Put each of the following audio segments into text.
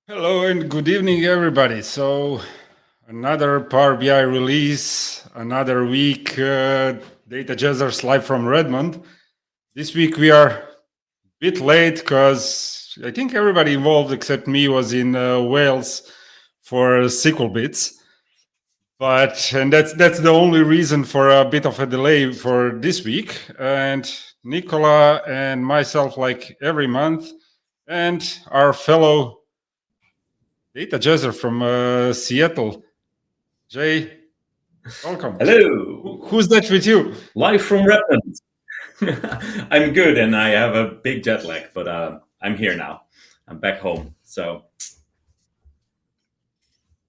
Hello and good evening, everybody. So, another Power BI release, another week. Data Jazzers live from Redmond. This week we are a bit late because I think everybody involved except me was in Wales for SQL bits. And that's the only reason for a bit of a delay for this week. And Nicola and myself, like every month, and our fellow Data Jazzer from Seattle. Jay, welcome. Hello, Who's that with you? live from Redmond. I'm good, and I have a big jet lag, but I'm here now. I'm back home. So,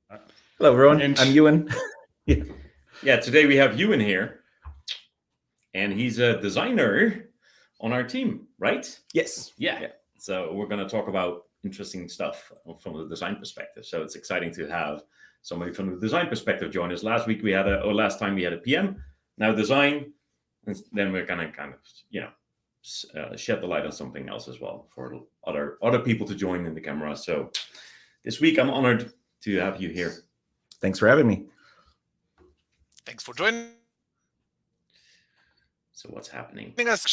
Hello, everyone. And I'm Ewan. yeah, today we have Ewan here, and he's a designer on our team, right? Yes. Yeah. So we're going to talk about interesting stuff from the design perspective. So it's exciting to have somebody from the design perspective join us. Last time we had a PM. Now design, and then we're going to kind of shed the light on something else as well for other people to join in the camera. So this week I'm honored to have you here. Thanks for having me. Thanks for joining So what's happening? us.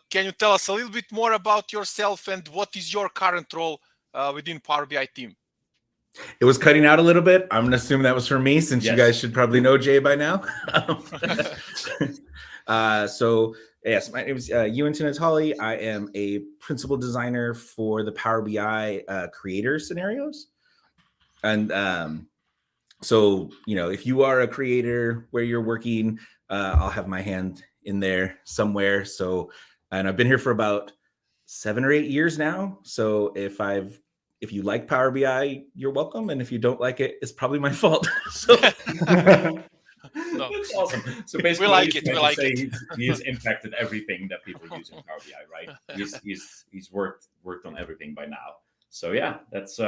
Can you tell us a little bit more about yourself and what is your current role within Power BI team? It was cutting out a little bit. I'm going to assume that was for me since you guys should probably know Jay by now. So, yes, my name is Ewan Tinatali. I am a principal designer for the Power BI creator scenarios. And so, if you are a creator where you're working, I'll have my hand in there somewhere. So, and I've been here for about 7 or 8 years now. So if you like Power BI, you're welcome. And if you don't like it, it's probably my fault. So no. That's awesome. So basically, we like it. He has impacted everything that people use in Power BI, right? He's worked on everything by now. So yeah, that's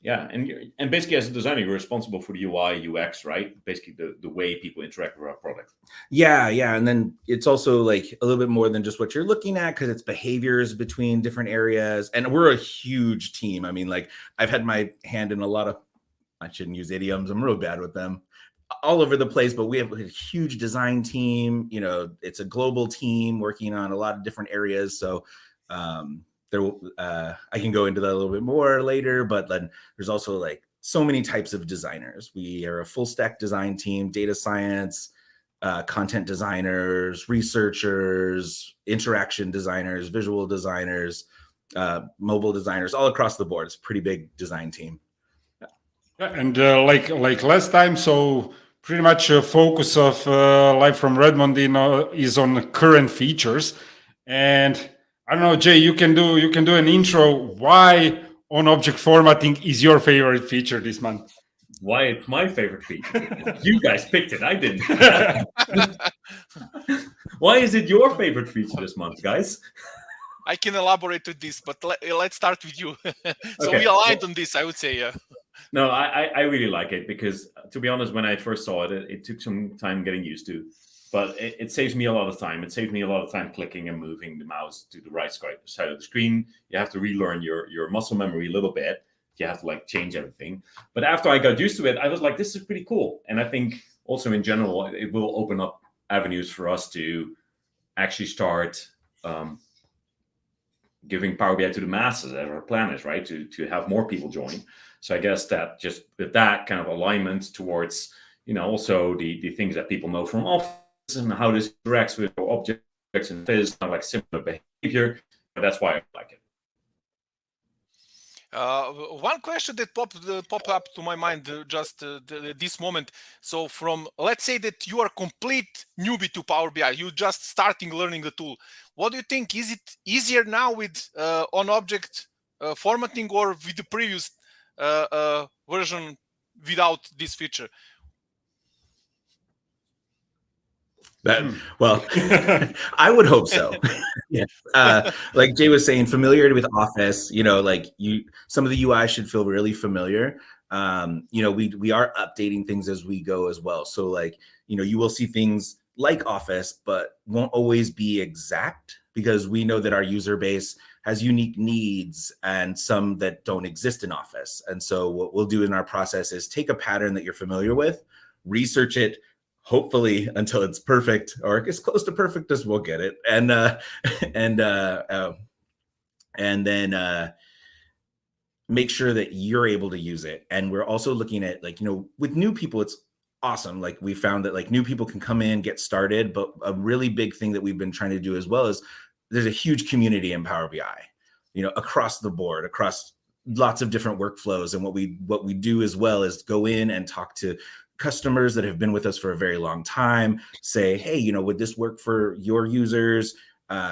and basically as a designer, you're responsible for the UI, UX, right? Basically the way people interact with our product. Yeah. And then it's also like a little bit more than just what you're looking at because it's behaviors between different areas. And we're a huge team. I mean, like I've had my hand in a lot of, I shouldn't use idioms. I'm real bad with them. All over the place, but we have a huge design team. It's a global team working on a lot of different areas. So I can go into that a little bit more later, but then there's also like so many types of designers. We are a full stack design team, data science, content designers, researchers, interaction designers, visual designers, mobile designers, all across the board. It's a pretty big design team. And like last time, so pretty much focus of live from Redmond is on current features. And I don't know, Jay, you can do an intro. Why on object formatting is your favorite feature this month? Why it's my favorite feature? You guys picked it. I didn't. Why is it your favorite feature this month, guys? I can elaborate with this, but let's start with you. So okay. We aligned on this, I would say. No, I really like it because, to be honest, when I first saw it, it took some time getting used to. But it saves me a lot of time. It saves me a lot of time clicking and moving the mouse to the right side of the screen. You have to relearn your muscle memory a little bit. You have to like change everything. But after I got used to it, I was like, this is pretty cool. And I think also in general, it will open up avenues for us to actually start giving Power BI to the masses as our plan is, right? To have more people join. So I guess that just with that kind of alignment towards, also the things that people know from Office and how this interacts with objects and is kind of like similar behavior. That's why I like it. One question that popped up to my mind just this moment. So let's say that you are complete newbie to Power BI, you just starting learning the tool. What do you think? Is it easier now with on object formatting or with the previous version without this feature? Well, I would hope so. Yes. Like Jay was saying, familiarity with Office, some of the UI should feel really familiar. We are updating things as we go as well. So you will see things like Office, but won't always be exact because we know that our user base has unique needs and some that don't exist in Office. And so what we'll do in our process is take a pattern that you're familiar with, research it, hopefully until it's perfect or as close to perfect as we'll get it, and then make sure that you're able to use it. And we're also looking at, like, with new people, it's awesome. Like, we found that like new people can come in, get started, but a really big thing that we've been trying to do as well is there's a huge community in Power BI, across the board, across lots of different workflows. And what we do as well is go in and talk to customers that have been with us for a very long time, say, hey, would this work for your users,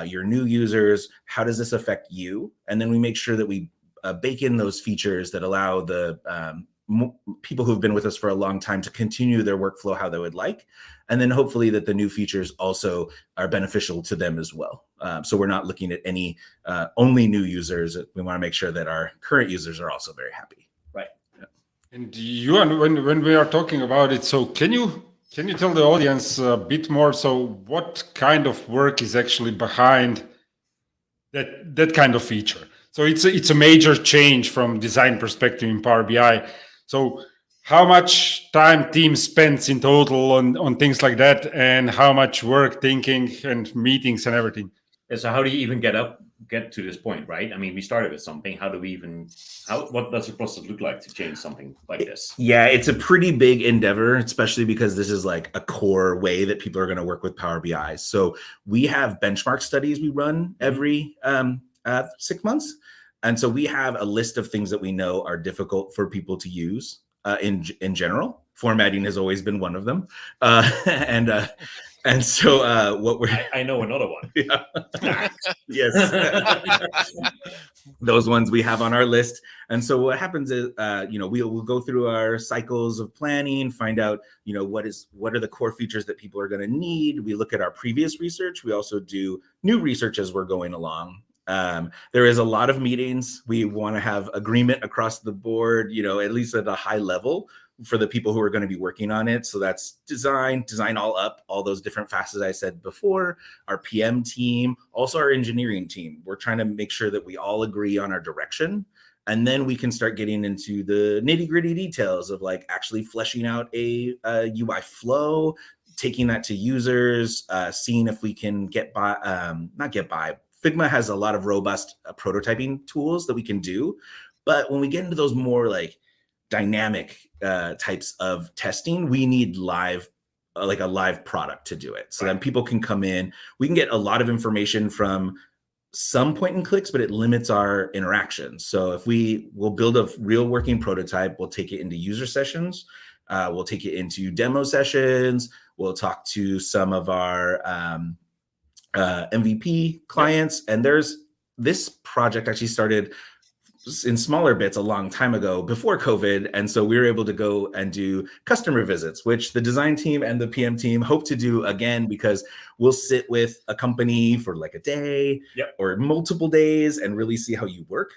your new users? How does this affect you? And then we make sure that we bake in those features that allow the people who've been with us for a long time to continue their workflow how they would like. And then hopefully that the new features also are beneficial to them as well. So we're not looking at any only new users. We want to make sure that our current users are also very happy. Right. Yeah. And when we are talking about it, so can you tell the audience a bit more? So what kind of work is actually behind that kind of feature? So it's a major change from design perspective in Power BI. So how much time team spends in total on things like that, and how much work, thinking, and meetings and everything? Yeah, so how do you even get to this point, right? I mean, we started with something. What does the process look like to change something like this? Yeah, it's a pretty big endeavor, especially because this is like a core way that people are going to work with Power BI. So we have benchmark studies we run every 6 months. And so we have a list of things that we know are difficult for people to use in general. Formatting has always been one of them. And so what I know another one. Yeah. Yes. Those ones we have on our list. And so what happens is, we'll go through our cycles of planning, find out, what are the core features that people are going to need. We look at our previous research. We also do new research as we're going along. There is a lot of meetings. We want to have agreement across the board, at least at a high level for the people who are going to be working on it. So that's design all up, all those different facets I said before, our PM team, also our engineering team. We're trying to make sure that we all agree on our direction. And then we can start getting into the nitty-gritty details of like actually fleshing out a UI flow, taking that to users, seeing if we can not get by. Figma has a lot of robust prototyping tools that we can do. But when we get into those more like dynamic types of testing, we need a live product to do it. So then people can come in, we can get a lot of information from some point and clicks, but it limits our interaction. So if we'll build a real working prototype, we'll take it into user sessions, we'll take it into demo sessions, we'll talk to some of our MVP clients. And this project actually started in smaller bits a long time ago before COVID. And so we were able to go and do customer visits, which the design team and the PM team hope to do again, because we'll sit with a company for like a day or multiple days and really see how you work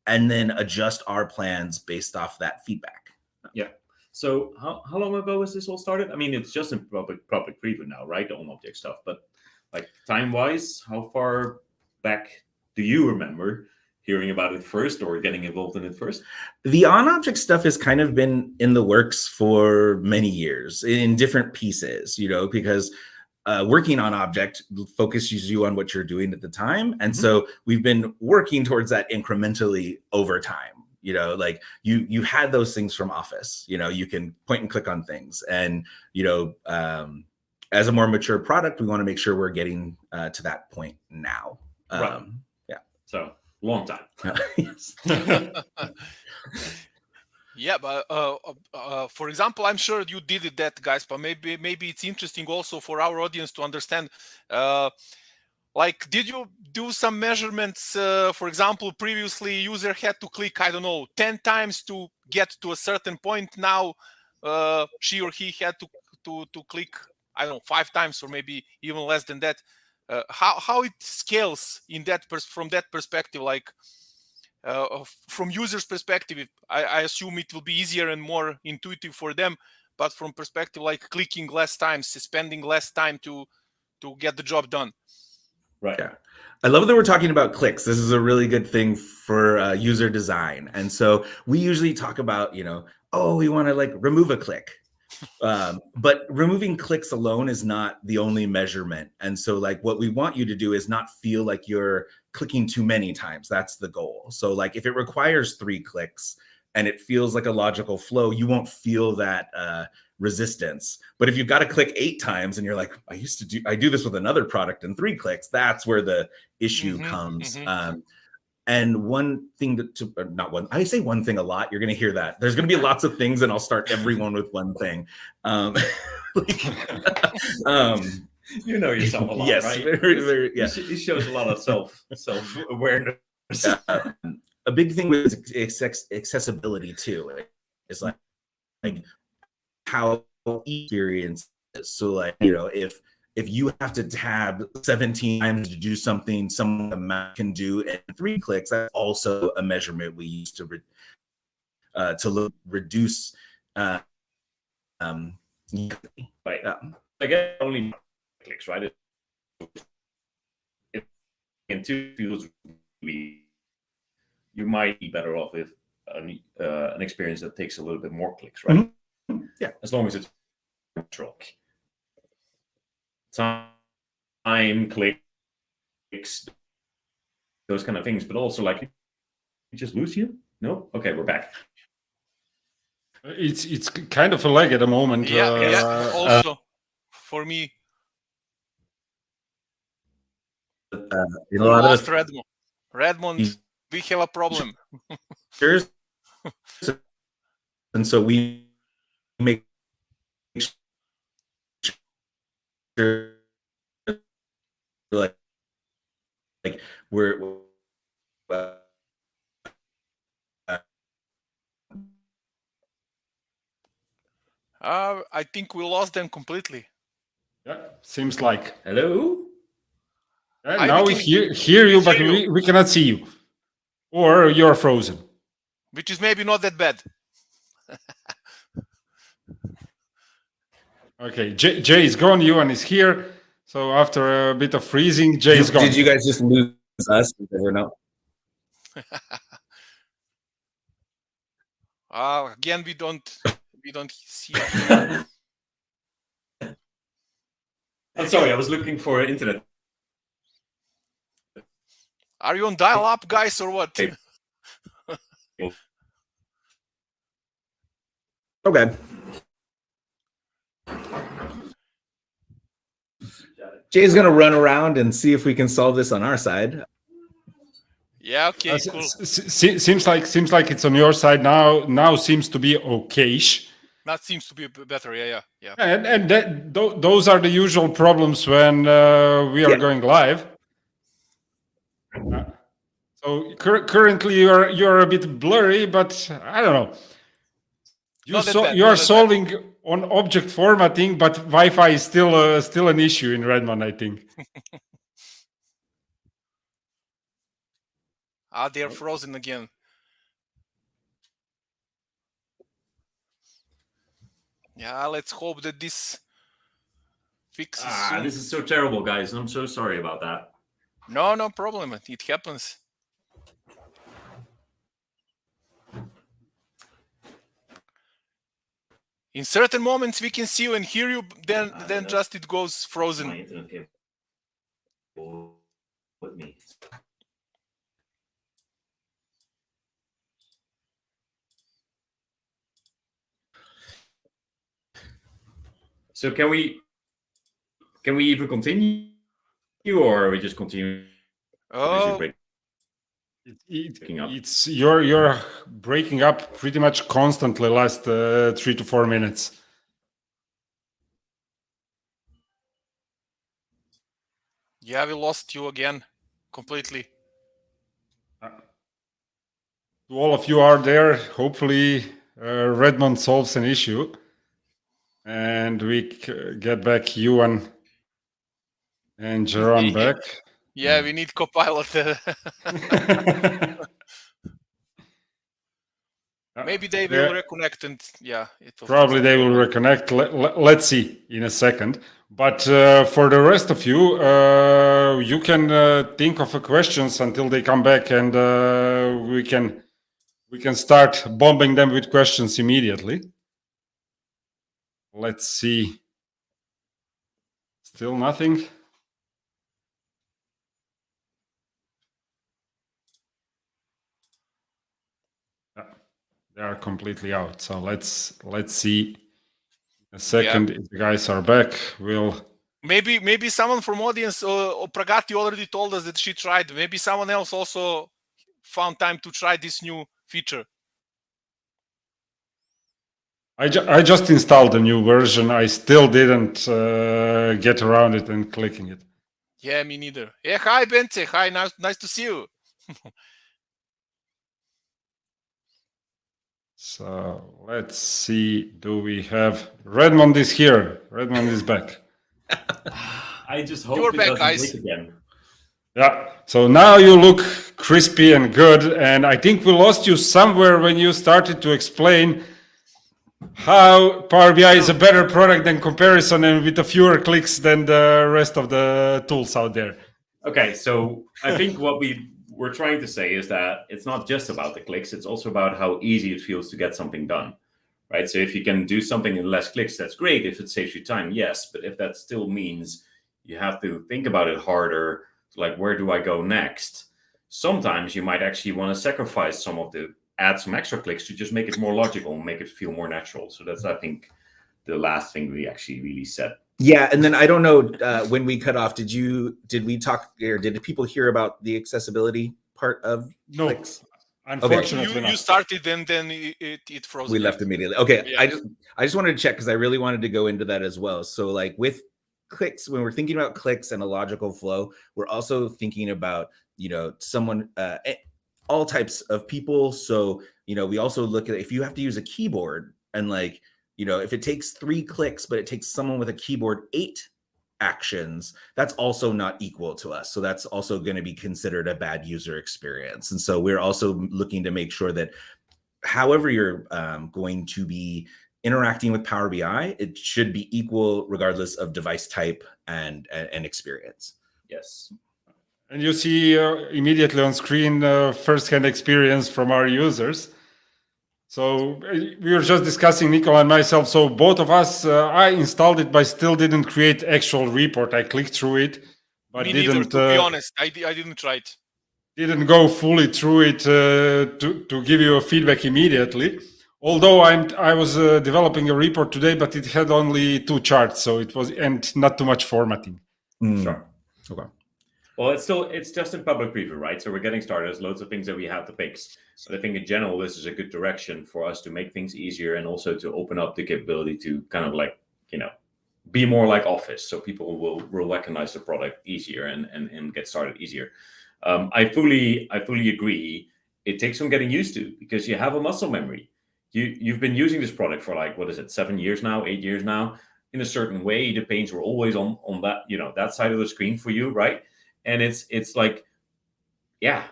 and then adjust our plans based off that feedback. Yeah. So how long ago was this all started? I mean, it's just in public preview now, right? The on-object stuff. But like time-wise, how far back do you remember hearing about it first or getting involved in it first? The on-object stuff has kind of been in the works for many years in different pieces, because working on object focuses you on what you're doing at the time. And so we've been working towards that incrementally over time. Like you had those things from Office, you can point and click on things. And, as a more mature product, we want to make sure we're getting to that point now. Right. Yeah. So long time. Yes. Yeah, but for example, I'm sure you did that, guys. But maybe it's interesting also for our audience to understand. Like, did you do some measurements? For example, previously user had to click, 10 times to get to a certain point. Now she or he had to click, 5 times or maybe even less than that. How it scales in that from that perspective, like from users' perspective, I assume it will be easier and more intuitive for them. But from perspective like clicking less times, spending less time to get the job done. Right. Yeah. I love that we're talking about clicks. This is a really good thing for user design. And so we usually talk about, oh, we want to like remove a click. But removing clicks alone is not the only measurement. And so like what we want you to do is not feel like you're clicking too many times. That's the goal. So like if it requires 3 clicks and it feels like a logical flow, you won't feel that resistance. But if you've got to click 8 times and you're like, I do this with another product in 3 clicks, that's where the issue comes. And one thing I say one thing a lot. You're going to hear that. There's going to be lots of things, and I'll start everyone with one thing. You know yourself a lot, yes, right? Very, yeah. It shows a lot of self-awareness. A big thing with accessibility too is like how experience is. So like, if you have to tab 17 times to do something someone can do in 3 clicks, that's also a measurement we use to reduce right. Again, only clicks, right? If in 2 fields, you might be better off with an experience that takes a little bit more clicks, right? Yeah, as long as it's natural. Time, clicks, those kind of things, but also like, you just lose you? No? Okay, we're back. It's kind of a lag at the moment. Yeah, also for me. We lost Redmond. Redmond, we have a problem. And so we make sure like we're I think we lost them completely. Yeah, seems like. Hello? Now we hear you, but we cannot see you. Or you're frozen. Which is maybe not that bad. Okay, Jay is gone, Yuan is here. So after a bit of freezing, Jay is gone. Did you guys just lose us? Or no? Again, we don't see. I'm sorry, I was looking for internet. Are you on dial-up, guys, or what? Okay. Jay's gonna run around and see if we can solve this on our side. Yeah. Okay. Cool. Seems like it's on your side now. Now seems to be okayish. That seems to be better. Yeah. And those are the usual problems when we are going live. So currently you're a bit blurry, but I don't know. You are solving on object formatting, but Wi-Fi is still an issue in Redmond, I think. They're frozen again. Yeah, let's hope that this fixes soon. This is so terrible, guys. I'm so sorry about that. No problem. It happens. In certain moments we can see you and hear you, then just it goes frozen. My internet with me. So can we even continue, or are we just continue? Oh, It's you're breaking up pretty much constantly last 3 to 4 minutes. Yeah, we lost you again completely. All of you are there. Hopefully, Redmond solves an issue, and we get back Yuan and Jerome back. Yeah, we need Copilot. Maybe they will reconnect, and yeah, it will probably they will reconnect. Let's see in a second. But for the rest of you, you can think of questions until they come back, and we can start bombing them with questions immediately. Let's see. Still nothing. They are completely out. So let's see. A second, if the guys are back, we'll. Maybe someone from audience, Pragati already told us that she tried. Maybe someone else also found time to try this new feature. I just installed a new version. I still didn't get around it and clicking it. Yeah, me neither. Yeah, hi Bence. Hi, nice to see you. So let's see. Do we have Redmond is here? Redmond is back. I just hope You're it back, doesn't guys. break again. Yeah. So now you look crispy and good. And I think we lost you somewhere when you started to explain how Power BI is a better product than comparison and with a fewer clicks than the rest of the tools out there. Okay, so I think what we're trying to say is that it's not just about the clicks, it's also about how easy it feels to get something done, right? So if you can do something in less clicks, that's great. If it saves you time, yes. But if that still means you have to think about it harder, like where do I go next? Sometimes you might actually want to sacrifice add some extra clicks to just make it more logical and make it feel more natural. So that's, I think, the last thing we actually really said. Yeah, and then I don't know when we cut off. Did we talk, or did people hear about the accessibility part of clicks? Unfortunately, okay. You started and then it froze. We left immediately. Okay, yeah. I just wanted to check because I really wanted to go into that as well. So like with clicks, when we're thinking about clicks and a logical flow, we're also thinking about someone, all types of people. So we also look at if you have to use a keyboard and like. If it takes 3 clicks, but it takes someone with a keyboard 8 actions, that's also not equal to us. So that's also going to be considered a bad user experience. And so we're also looking to make sure that however you're going to be interacting with Power BI, it should be equal regardless of device type and experience. Yes. And you see immediately on screen first-hand experience from our users. So we were just discussing, Nicola and myself. So both of us, I installed it, but still didn't create actual report. I clicked through it, but Me didn't. Neither, to be honest, I didn't try it. Didn't go fully through it to give you a feedback immediately. Although I was developing a report today, but it had only 2 charts, so it was and not too much formatting. Sure. Okay. Well, it's just in public preview, right? So we're getting started. There's loads of things that we have to fix. But I think in general, this is a good direction for us to make things easier and also to open up the capability to kind of like, be more like Office. So people will recognize the product easier and get started easier. I fully agree. It takes some getting used to because you have a muscle memory. You've been using this product for like, 7 years now, 8 years now, in a certain way. The panes were always on that, that side of the screen for you, right? And it's like, yeah,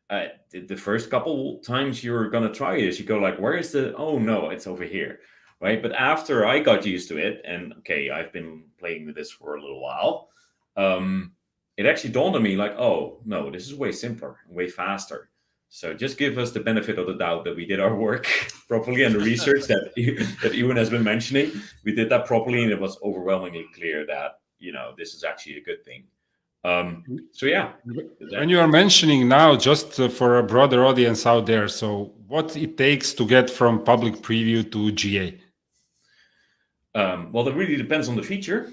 the first couple times you're going to try this, you go like, where is oh no, it's over here, right? But after I got used to it, and okay, I've been playing with this for a little while, it actually dawned on me like, oh no, this is way simpler, way faster. So just give us the benefit of the doubt that we did our work properly and the research that Ewan has been mentioning. We did that properly, and it was overwhelmingly clear that, this is actually a good thing. So yeah. When you are mentioning now, just for a broader audience out there, so what it takes to get from public preview to GA? Well, that really depends on the feature.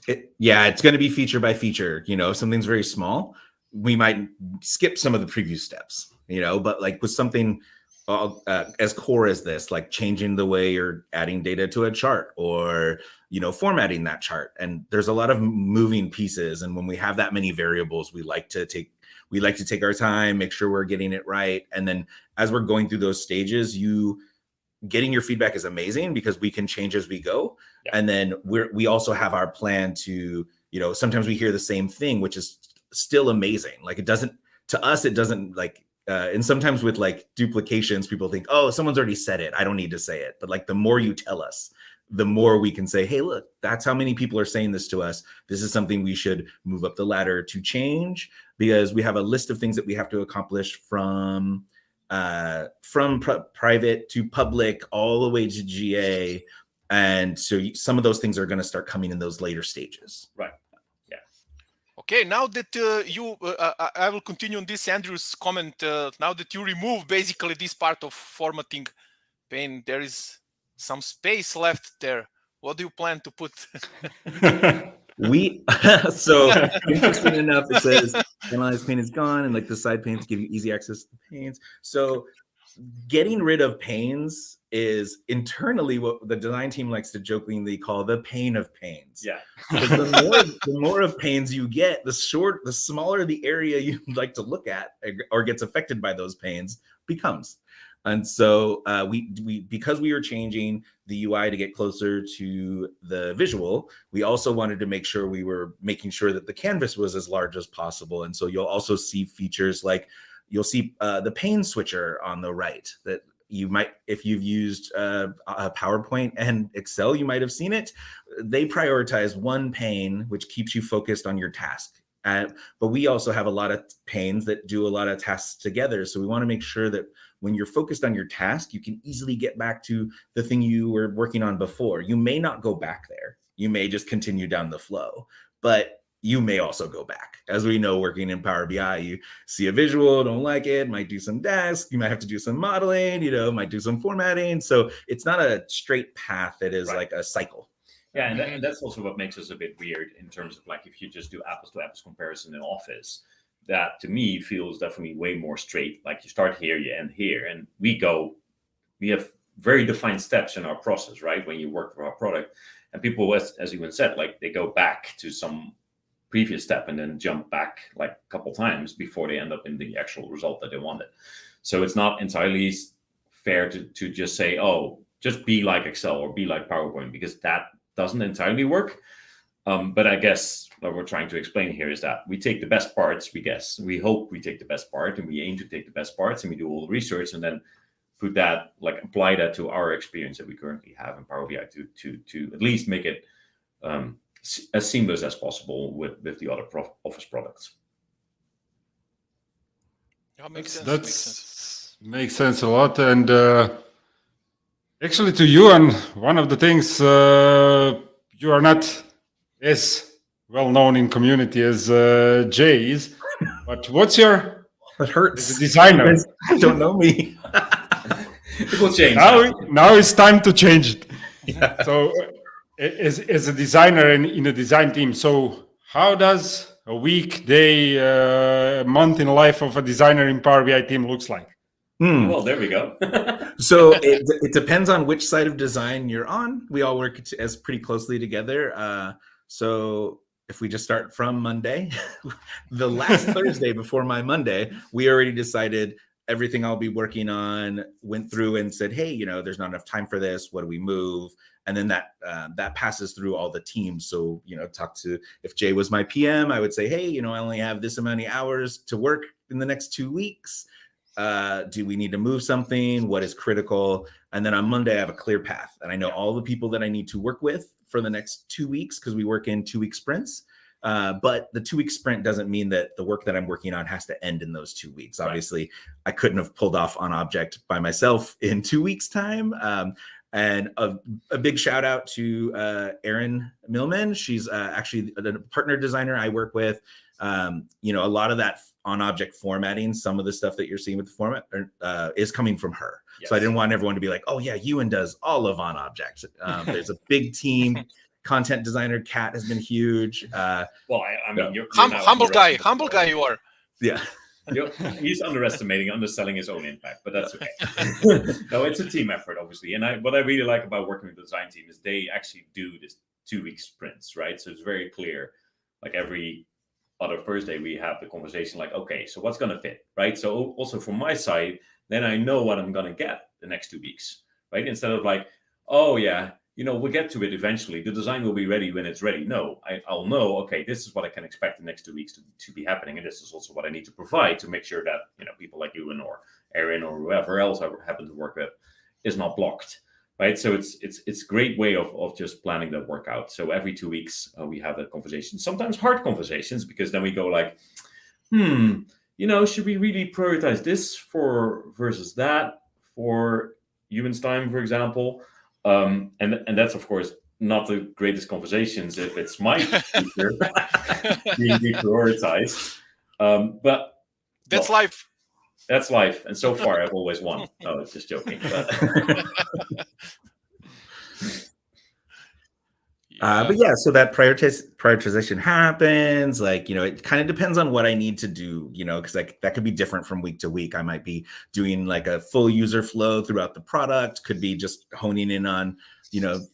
It's going to be feature by feature. If something's very small, we might skip some of the preview steps, but like with something as core as this, like changing the way you're adding data to a chart or, formatting that chart. And there's a lot of moving pieces. And when we have that many variables, we like to take our time, make sure we're getting it right. And then as we're going through those stages, getting your feedback is amazing because we can change as we go. Yeah. And then we also have our plan to, sometimes we hear the same thing, which is still amazing. Like to us, it doesn't like and sometimes with like duplications, people think, oh, someone's already said it, I don't need to say it. But like the more you tell us, the more we can say, hey, look, that's how many people are saying this to us. This is something we should move up the ladder to change, because we have a list of things that we have to accomplish from private to public all the way to GA. And so some of those things are going to start coming in those later stages. Right. Yeah. Okay, now that I will continue on this Andrew's comment. Now that you remove basically this part of formatting pane, there is some space left there. What do you plan to put? So interesting enough, it says analyze pane is gone, and like the side panes give you easy access to the panes. So getting rid of panes is internally what the design team likes to jokingly call the pain of panes. Yeah. The more of panes you get, the smaller the area you like to look at or gets affected by those panes becomes. And so because we were changing the UI to get closer to the visual, we also wanted to make sure we were making sure that the canvas was as large as possible. And so you'll also see features like you'll see the pane switcher on the right that you might, if you've used PowerPoint and Excel, you might have seen it. They prioritize one pane, which keeps you focused on your task. But we also have a lot of panes that do a lot of tasks together. So we want to make sure that when you're focused on your task, you can easily get back to the thing you were working on before. You may not go back there. You may just continue down the flow, but you may also go back. As we know, working in Power BI, you see a visual, don't like it, might do some tasks, you might have to do some modeling, might do some formatting. So it's not a straight path. It is like a cycle. Yeah, and that's also what makes us a bit weird in terms of like if you just do apples to apples comparison in Office, that to me feels definitely way more straight. Like you start here, you end here, and we have very defined steps in our process, right? When you work for our product, and people, as Ewan said, like they go back to some previous step and then jump back like a couple times before they end up in the actual result that they wanted. So it's not entirely fair to just say, oh, just be like Excel or be like PowerPoint, because that doesn't entirely work. But I guess what we're trying to explain here is that we take the best parts, we hope we take the best part, and we aim to take the best parts, and we do all the research and then put that, like apply that to our experience that we currently have in Power BI to at least make it as seamless as possible with the other Office products. Yeah, makes sense. Makes sense a lot. And actually, to you, and one of the things you are not as well known in community as Jay is, but what's your? It hurts. As a designer, you don't know me. It will change. Now it's time to change it. Yeah. So, as a designer and in a design team, so how does a week, day, month in life of a designer in Power BI team looks like? Well, there we go. So it depends on which side of design you're on. We all work as pretty closely together. So if we just start from Monday, the last Thursday before my Monday, we already decided everything I'll be working on, went through and said, hey, there's not enough time for this. What do we move? And then that passes through all the teams. So, if Jay was my PM, I would say, hey, I only have this amount of hours to work in the next 2 weeks. Do we need to move something? What is critical? And then on Monday, I have a clear path. And I know all the people that I need to work with for the next 2 weeks, because we work in 2-week sprints. But the 2-week sprint doesn't mean that the work that I'm working on has to end in those 2 weeks. Obviously, right. I couldn't have pulled off on object by myself in 2 weeks' time. And a big shout out to Erin Millman. She's actually a partner designer I work with. A lot of that on object formatting, some of the stuff that you're seeing with the format is coming from her. Yes. So I didn't want everyone to be like, oh yeah, Ewan does all of on object. There's a big team. Content designer Kat has been huge. Well, I mean, you're humble guy you are. Yeah. He's underselling his own impact, but that's okay. No, it's a team effort, obviously. And what I really like about working with the design team is they actually do this 2-week sprints, right? So it's very clear. Like every other Thursday, we have the conversation like, okay, so what's going to fit, right? So also from my side, then I know what I'm going to get the next 2 weeks, right? Instead of like, oh yeah, we'll get to it eventually. The design will be ready when it's ready. No, I'll know, okay, this is what I can expect the next 2 weeks to be happening. And this is also what I need to provide to make sure that, people like you or Aaron or whoever else I happen to work with is not blocked. Right. So it's a great way of just planning that work out. So every 2 weeks we have that conversation, sometimes hard conversations, because then we go like, should we really prioritize this versus that for Human's time, for example? And that's, of course, not the greatest conversations if it's my future being deprioritized. But that's life. That's life. And so far, I've always won. No, just joking. But yeah, so that prioritization happens. Like, it kind of depends on what I need to do, because that could be different from week to week. I might be doing like a full user flow throughout the product, could be just honing in on,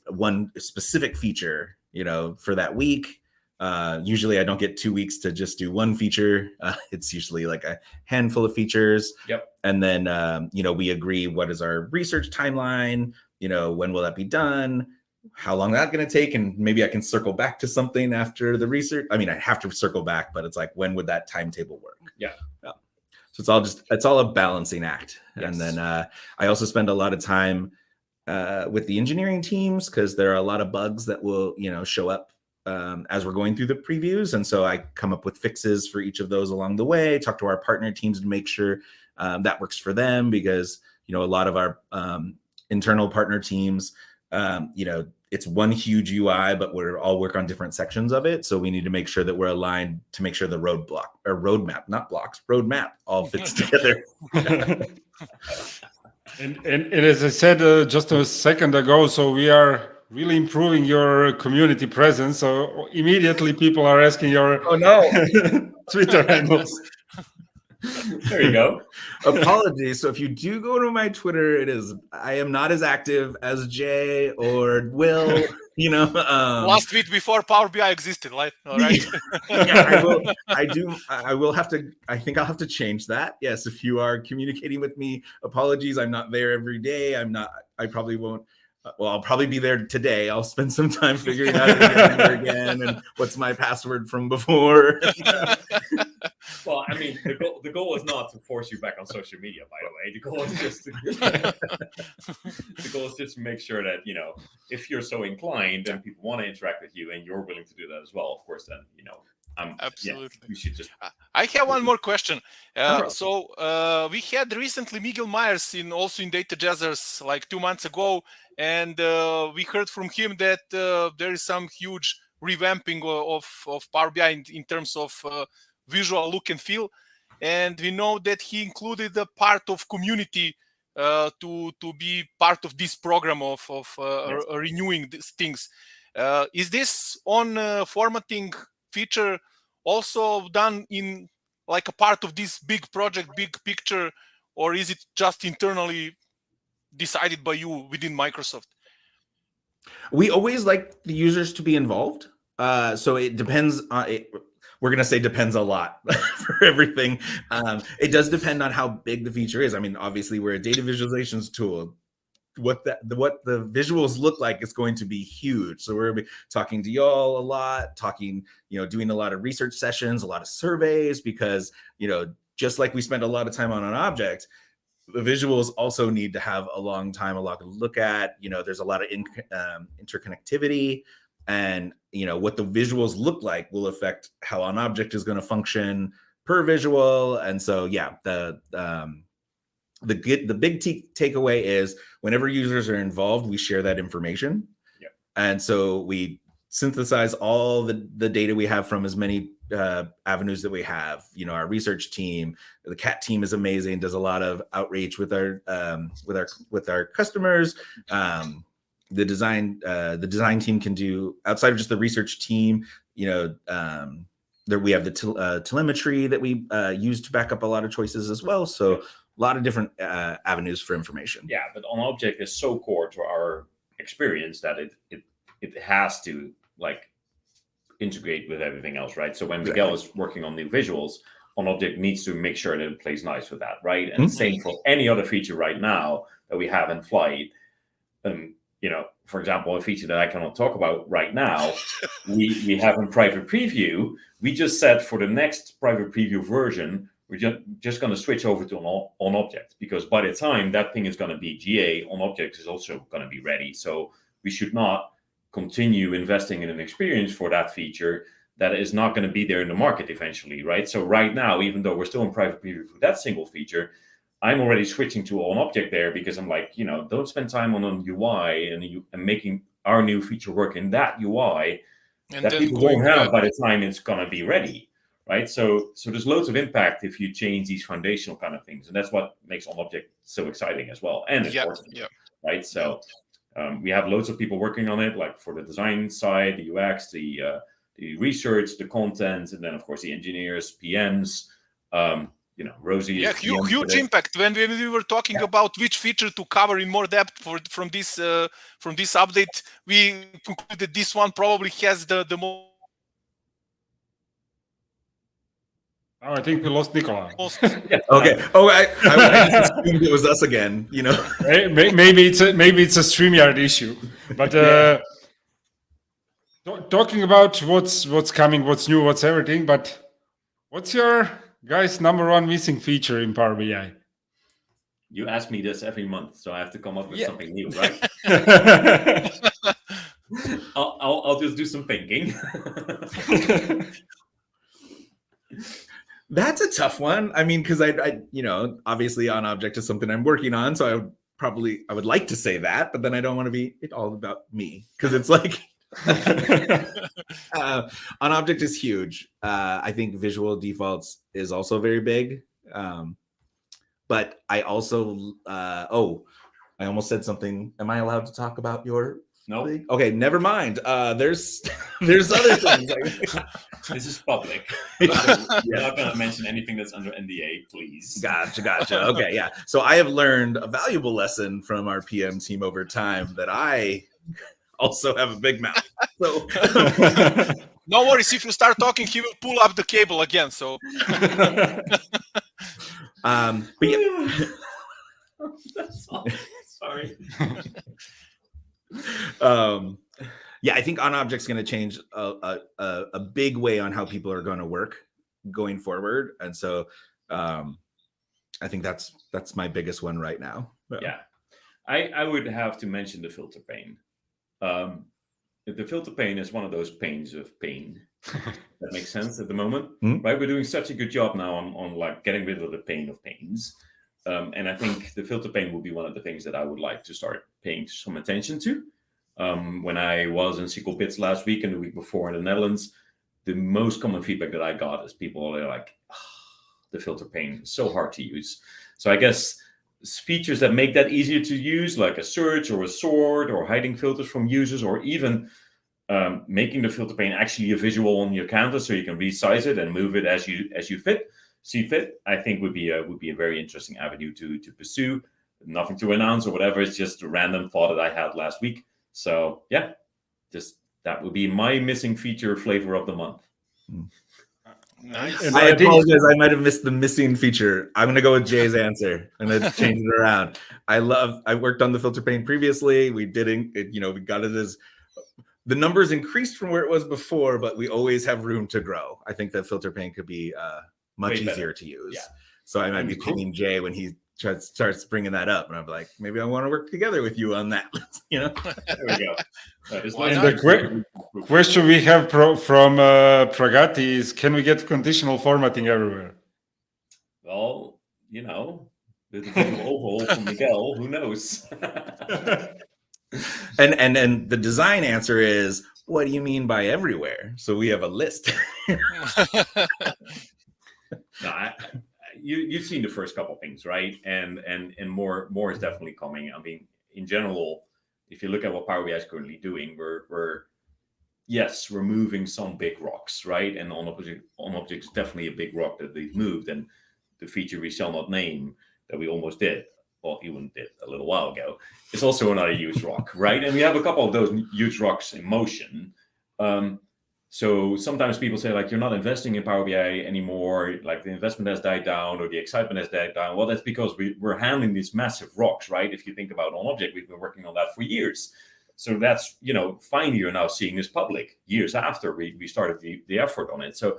one specific feature, for that week. Usually I don't get 2 weeks to just do one feature. It's usually like a handful of features. Yep. And then, we agree what is our research timeline, when will that be done? How long that's going to take, and maybe I can circle back to something after the research. I mean, I have to circle back, but it's like, when would that timetable work? Yeah. So it's all a balancing act. Yes. And then I also spend a lot of time with the engineering teams, because there are a lot of bugs that will, show up as we're going through the previews. And so I come up with fixes for each of those along the way, talk to our partner teams to make sure that works for them, because, a lot of our internal partner teams, it's one huge UI, but we're all work on different sections of it. So we need to make sure that we're aligned to make sure the roadmap all fits together. And as I said just a second ago, so we are really improving your community presence. So immediately people are asking your Twitter handles. There you go. Apologies. So if you do go to my Twitter, I am not as active as Jay or Will. Last week before Power BI existed, right? All right. Yeah, I will have to. I think I'll have to change that. Yes, if you are communicating with me, apologies. I'm not there every day. I probably won't. Well, I'll probably be there today. I'll spend some time figuring out again and what's my password from before. Well, I mean, the goal is not to force you back on social media, by the way. The goal is just to make sure that, if you're so inclined and people want to interact with you and you're willing to do that as well, of course, then, absolutely. Yeah, we should just. I have one more question. So we had recently Miguel Myers also in Data Jazzers like 2 months ago, and we heard from him that there is some huge revamping of Power BI in terms of visual look and feel, and we know that he included a part of community to be part of this program of Yes. renewing these things. Is this on formatting feature also done in like a part of this big project, big picture, or is it just internally decided by you within Microsoft? We always like the users to be involved. So it depends on it. We're going to say depends a lot for everything. It does depend on how big the feature is. I mean, obviously we're a data visualizations tool. What the visuals look like is going to be huge. So we're going to be talking to y'all a lot, doing a lot of research sessions, a lot of surveys, because, just like we spend a lot of time on an object, the visuals also need to have a lot to look at. There's a lot of interconnectivity, and what the visuals look like will affect how an object is going to function per visual. And so the big takeaway is whenever users are involved, we share that information. Yep. And so we synthesize all the data we have from as many avenues that we have. Our research team, the CAT team is amazing, does a lot of outreach with our customers. The design team can do, outside of just the research team, there we have the telemetry that we use to back up a lot of choices as well. So a lot of different avenues for information. Yeah, but on object is so core to our experience that it has to integrate with everything else, right? So when Miguel is working on new visuals, on object needs to make sure that it plays nice with that, right? And same for any other feature right now that we have in flight. for example, a feature that I cannot talk about right now, we have in private preview. We just said for the next private preview version, we're just going to switch over to on object, because by the time that thing is going to be GA, on object is also going to be ready. So we should not continue investing in an experience for that feature that is not going to be there in the market eventually, right? So right now, even though we're still in private preview for that single feature, I'm already switching to on object there, because I'm like, don't spend time on an UI and making our new feature work in that UI And that then people going won't have back. by the time it's going to be ready, right? So there's loads of impact if you change these foundational kind of things, and that's what makes on object so exciting as well, and important, right? So we have loads of people working on it, like for the design side, the UX, the research, the content, and then of course the engineers, PMs. Rosie is huge impact when we were talking about which feature to cover in more depth from this update. We concluded this one probably has the most. Oh, I think we lost Nicola. Okay. Oh, I just assumed it was us again. Maybe it's a StreamYard issue. But talking about what's coming, what's new, what's everything. But what's your guys' number one missing feature in Power BI? You ask me this every month, so I have to come up with something new, right? I'll just do some thinking. That's a tough one. I mean, because I obviously on object is something I'm working on, so I would like to say that, but then I don't want to be all about me, because it's like on object is huge. I think visual defaults is also very big. But I also I almost said something. Am I allowed to talk about your? No. Thing? Okay, never mind. There's other things. This is public. You're not going to mention anything that's under NDA, please. Gotcha. Okay, yeah. So I have learned a valuable lesson from our PM team over time that I also have a big mouth. So no worries. If you start talking, he will pull up the cable again. So. But yeah. That's all. Sorry. Yeah, I think on object's going to change a big way on how people are going to work going forward, and so I think that's my biggest one right now. Yeah, I would have to mention the filter pane. The filter pane is one of those panes of pain. That makes sense at the moment, right? We're doing such a good job now on like getting rid of the pain of pains. And I think the filter pane will be one of the things that I would like to start paying some attention to. When I was in SQL Bits last week and the week before in the Netherlands, the most common feedback that I got is people are like, the filter pane is so hard to use. So I guess features that make that easier to use, like a search or a sort or hiding filters from users, or even making the filter pane actually a visual on your canvas so you can resize it and move it as you see fit, I think would be a very interesting avenue to pursue. Nothing to announce or whatever. It's just a random thought that I had last week. So yeah, just that would be my missing feature flavor of the month. Nice. I apologize. I might have missed the missing feature. I'm going to go with Jay's answer. I'm going to change it around. I worked on the filter pane previously. We didn't, we got it as the numbers increased from where it was before, but we always have room to grow. I think that filter pane could be much easier to use. Yeah. So I might be pinging Jay when he starts bringing that up, and I'm like, maybe I want to work together with you on that. There we go. And the question we have from Pragati is, can we get conditional formatting everywhere? Well, with the visual overhaul from Miguel, who knows? And the design answer is, what do you mean by everywhere? So we have a list. No, you've seen the first couple things, right? And more is definitely coming. I mean, in general, if you look at what Power BI is currently doing, we're moving some big rocks, right? And on object is definitely a big rock that we've moved, and the feature we shall not name that we almost did, well, even did a little while ago, is also another huge rock, right? And we have a couple of those huge rocks in motion. So sometimes people say, like, you're not investing in Power BI anymore, like the investment has died down or the excitement has died down. Well, that's because we're handling these massive rocks, right? If you think about on object, we've been working on that for years. So that's, finally you're now seeing this public years after we started the effort on it. So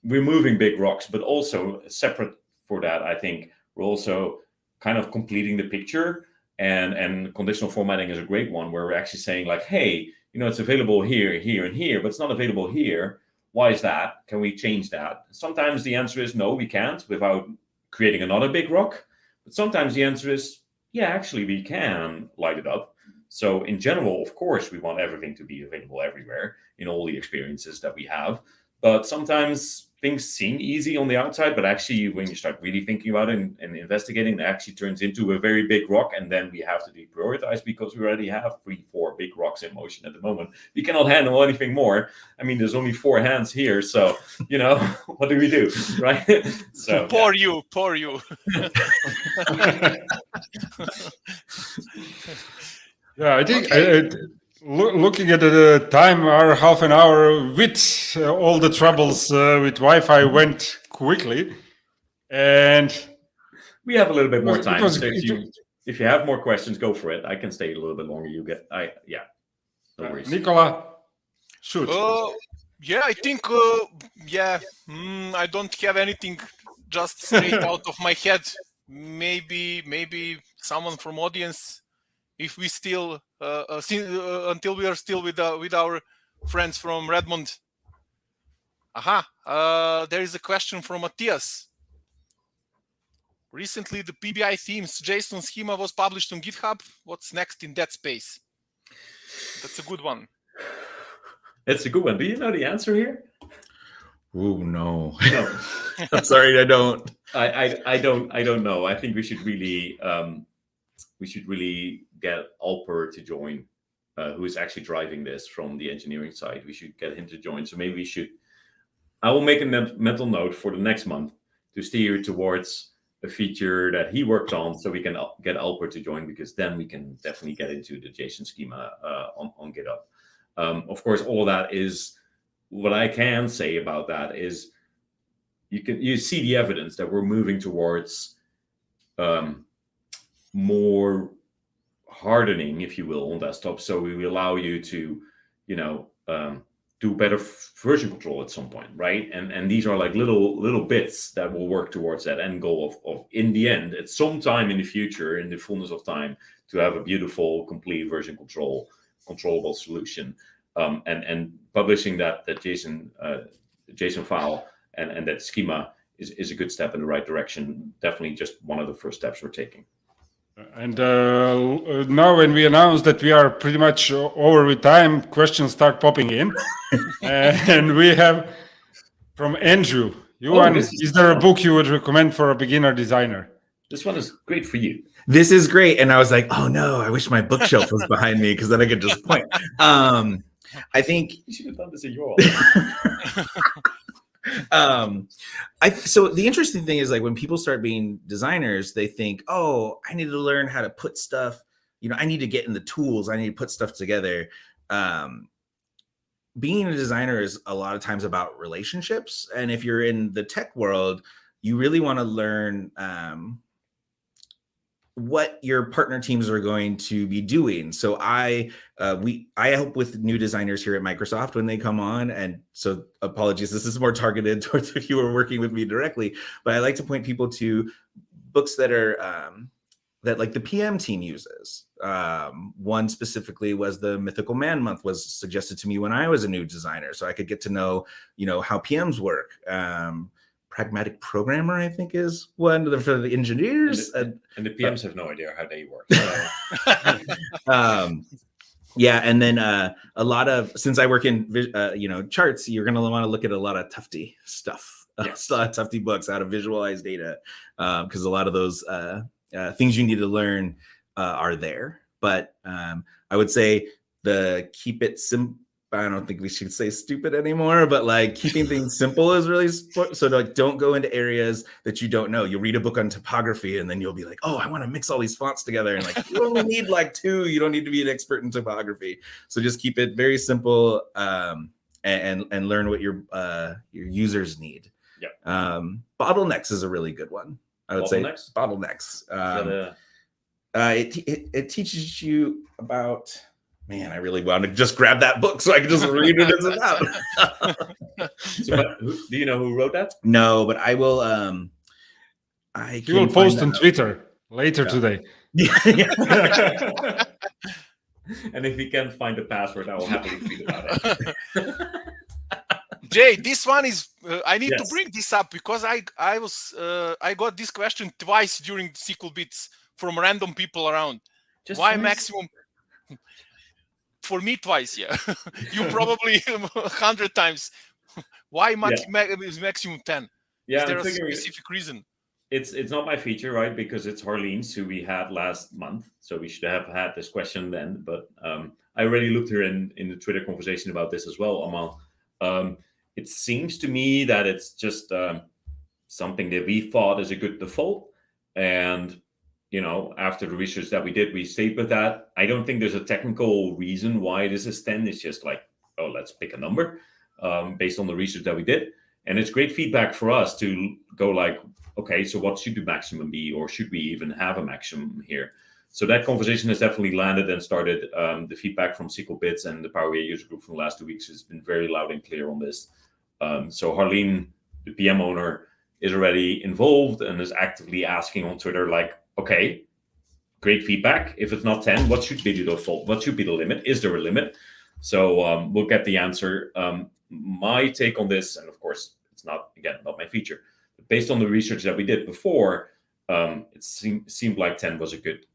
we're moving big rocks, but also separate for that, I think we're also kind of completing the picture, and conditional formatting is a great one where we're actually saying like, hey, it's available here, here, and here, but it's not available here. Why is that? Can we change that? Sometimes the answer is no, we can't without creating another big rock. But sometimes the answer is, yeah, actually we can light it up. So in general, of course, we want everything to be available everywhere in all the experiences that we have. But sometimes things seem easy on the outside, but actually when you start really thinking about it and investigating, it actually turns into a very big rock. And then we have to deprioritize because we already have 3-4 big rocks in motion at the moment. We cannot handle anything more. I mean, there's only 4 hands here. So, what do we do? Right? So Poor you. Yeah, I think looking at the time, our half an hour with all the troubles with Wi-Fi went quickly, and we have a little bit more it time. was- So if you have more questions, go for it. I can stay a little bit longer. No worries. Nicola, shoot. Yeah, I think, I don't have anything just straight out of my head. Maybe someone from audience, if we still, until we are still with our friends from Redmond. There is a question from Matthias. Recently, the PBI themes JSON schema was published on GitHub. What's next in that space? That's a good one. It's a good one. Do you know the answer here? Oh no. No. I'm sorry, I don't. I don't know. I think we should really get Alper to join, who is actually driving this from the engineering side. We should get him to join. So maybe I will make a mental note for the next month to steer towards a feature that he worked on, so we can get Alper to join, because then we can definitely get into the JSON schema on GitHub. Of course, all of that is what I can say about that is you see the evidence that we're moving towards more hardening, if you will, on desktop. So we will allow you to, do better version control at some point, right? And these are like little bits that will work towards that end goal of in the end, at some time in the future, in the fullness of time, to have a beautiful, complete version controllable solution. And publishing that JSON file and that schema is a good step in the right direction. Definitely just one of the first steps we're taking. And now when we announce that we are pretty much over with time, questions start popping in. And we have from Andrew. Is there a book you would recommend for a beginner designer? This one is great for you. This is great. And I was like, oh no, I wish my bookshelf was behind me, because then I could just point. I think you should have done this at your so the interesting thing is, like, when people start being designers, they think, oh, I need to learn how to put stuff, I need to get in the tools, I need to put stuff together. Being a designer is a lot of times about relationships. And if you're in the tech world, you really want to learn what your partner teams are going to be doing. So I help with new designers here at Microsoft when they come on. And so apologies, this is more targeted towards if you were working with me directly, but I like to point people to books that are that like the PM team uses. One specifically was the Mythical Man Month, was suggested to me when I was a new designer, so I could get to know, how PMs work. Pragmatic Programmer, I think, is one for the engineers. And the PMs have no idea how they work. So. Yeah, and then a lot of, since I work in charts, you're going to want to look at a lot of Tufty stuff. Yes. A lot of Tufty books, how to visualize data, because a lot of those things you need to learn are there. But I would say the keep it simple. I don't think we should say stupid anymore, but like keeping things simple is really so like don't go into areas that you don't know. You'll read a book on topography and then you'll be like, oh, I want to mix all these fonts together, and like you only need like 2. You don't need to be an expert in topography. So just keep it very simple and learn what your users need. Yeah. Bottlenecks is a really good one. I would say bottlenecks. It teaches you about man, I really want to just grab that book so I can just read what it's about. Do you know who wrote that? No, but I will. He will post on Twitter later today. And if he can't find the password, I will happily tweet about it. Jay, this one is. I need to Yes. bring this up because I got this question twice during SQL Bits from random people around. Just Why twice? maximum? For me, twice. Yeah, you probably 100 times. Why is maximum 10? Yeah, Is there I'm a figuring specific reason? it's not my feature, right? Because it's Harlene's, who we had last month, so we should have had this question then. But I already looked her in the Twitter conversation about this as well, Amal. It seems to me that it's just something that we thought is a good default, and after the research that we did, we stayed with that. I don't think there's a technical reason why this is 10. It's just like, oh, let's pick a number based on the research that we did. And it's great feedback for us to go like, okay, so what should the maximum be? Or should we even have a maximum here? So that conversation has definitely landed and started. The feedback from SQL Bits and the Power BI user group from the last 2 weeks has been very loud and clear on this. So Harleen, the PM owner, is already involved and is actively asking on Twitter, like, okay, great feedback. If it's not 10, what should be the default? What should be the limit? Is there a limit? So we'll get the answer. My take on this, and of course, it's not my feature. But based on the research that we did before, it seemed like 10 was a good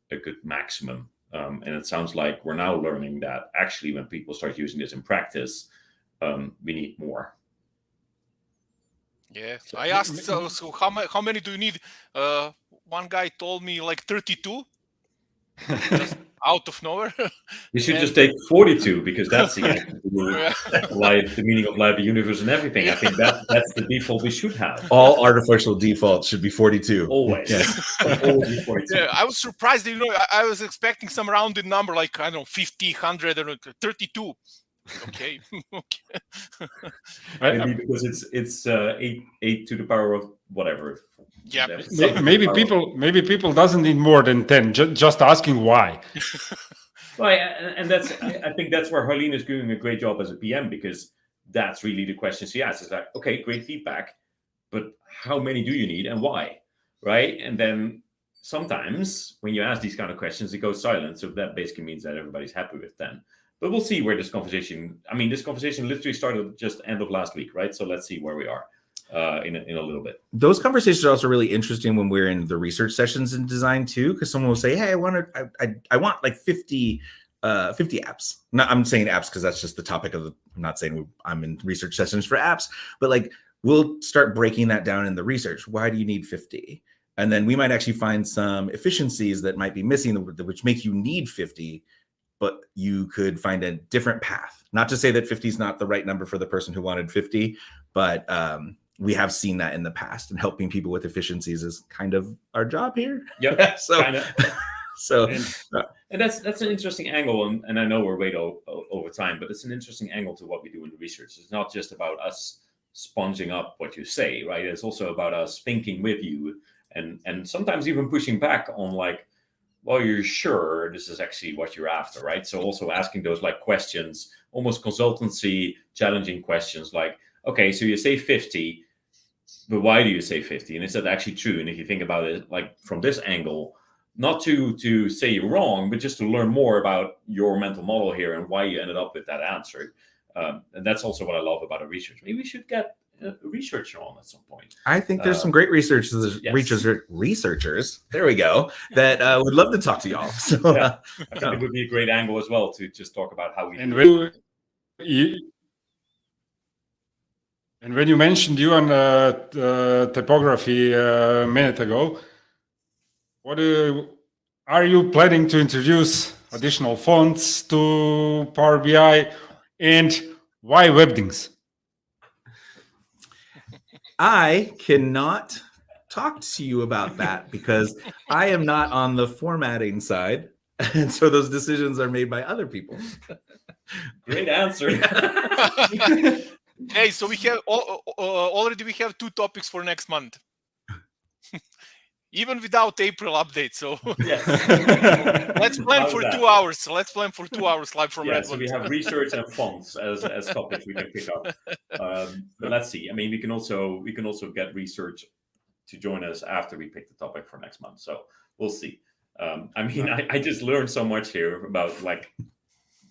maximum. And it sounds like we're now learning that actually when people start using this in practice, we need more. Yeah, I asked, so how many do you need? One guy told me like 32, just out of nowhere. You should just take 42 because that's the life, the meaning of life, the universe, and everything. I think that's the default we should have. All artificial defaults should be 42. Always. Yes. Always be 42. Yeah, I was surprised. I was expecting some rounded number like, I don't know, 50, 100, or 32. Okay. Maybe because it's 8 to the power of whatever. Yeah. Maybe people doesn't need more than 10. Just asking why. Right, and I think that's where Harleen is doing a great job as a PM, because that's really the question she asks. It's like, okay, great feedback, but how many do you need and why, right? And then sometimes when you ask these kind of questions, it goes silent. So that basically means that everybody's happy with 10. But we'll see where this conversation literally started just end of last week, right? So let's see where we are in a little bit. Those conversations are also really interesting when we're in the research sessions in design too, because someone will say, hey, I want like 50 apps. No, I'm saying apps because that's just the topic of I'm not saying I'm in research sessions for apps, but like we'll start breaking that down in the research. Why do you need 50? And then we might actually find some efficiencies that might be missing, which make you need 50. But you could find a different path. Not to say that 50 is not the right number for the person who wanted 50, but we have seen that in the past, and helping people with efficiencies is kind of our job here. Yep. So and that's an interesting angle, and I know we're way over time, but it's an interesting angle to what we do in the research. It's not just about us sponging up what you say, right? It's also about us thinking with you, and sometimes even pushing back on like, well, you're sure this is actually what you're after, right? So also asking those like questions, almost consultancy, challenging questions like, okay, so you say 50, but why do you say 50? And is that actually true? And if you think about it like from this angle, not to say you're wrong, but just to learn more about your mental model here and why you ended up with that answer. And that's also what I love about a research. Maybe we should get a researcher on at some point. I think there's some great researchers. There we go. That would love to talk to y'all. So I think it would be a great angle as well to just talk about how we. And when you mentioned you on typography a minute ago, are you planning to introduce additional fonts to Power BI, and why Webdings? I cannot talk to you about that because I am not on the formatting side. And so those decisions are made by other people. Great answer. Hey, so we have already 2 topics for next month. even without April update. So Yes. let's plan How's for that? 2 hours. Let's plan for 2 hours live from Yeah, Redmond. so we have research and fonts as topics we can pick up. But let's see. I mean, we can also get research to join us after we pick the topic for next month. So we'll see. I mean, I just learned so much here about like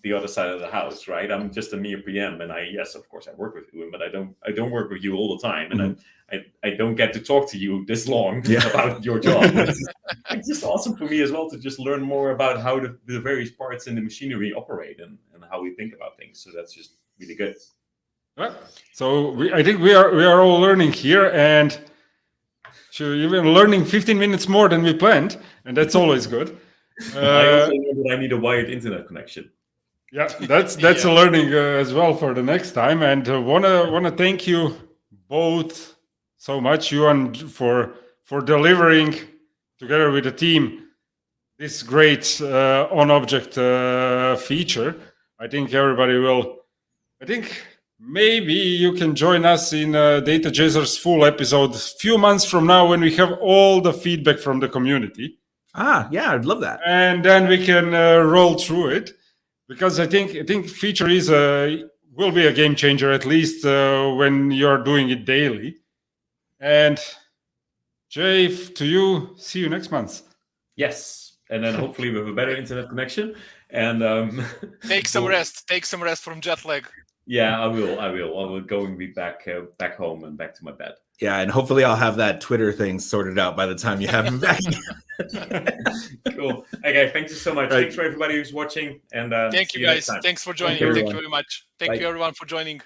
the other side of the house, right? I'm just a mere PM, and yes, of course, I work with you, but I don't work with you all the time, and I don't get to talk to you this long about your job. It's just awesome for me as well to just learn more about how the various parts in the machinery operate and how we think about things. So that's just really good. Yeah. So I think we are all learning here, and even learning 15 minutes more than we planned, and that's always good. I also know that I need a wired internet connection. Yeah, that's a learning as well for the next time. And wanna thank you both so much, Johan, for delivering together with the team this great on-object feature. I think everybody will. I think maybe you can join us in Data Jazzer's full episode a few months from now when we have all the feedback from the community. Yeah, I'd love that. And then we can roll through it. Because I think feature will be a game changer, at least when you're doing it daily. And Jay, to you, see you next month. Yes, and then hopefully we have a better internet connection. And take some rest. Take some rest from jet lag. Yeah, I will. I will go and be back home and back to my bed. Yeah, and hopefully I'll have that Twitter thing sorted out by the time you have me back. Cool. Okay, thank you so much. Right. Thanks for everybody who's watching. And thank you guys. Thanks for joining. Thank you very much. Thank you everyone for joining.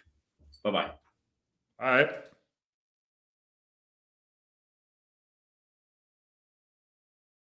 Bye-bye. All right.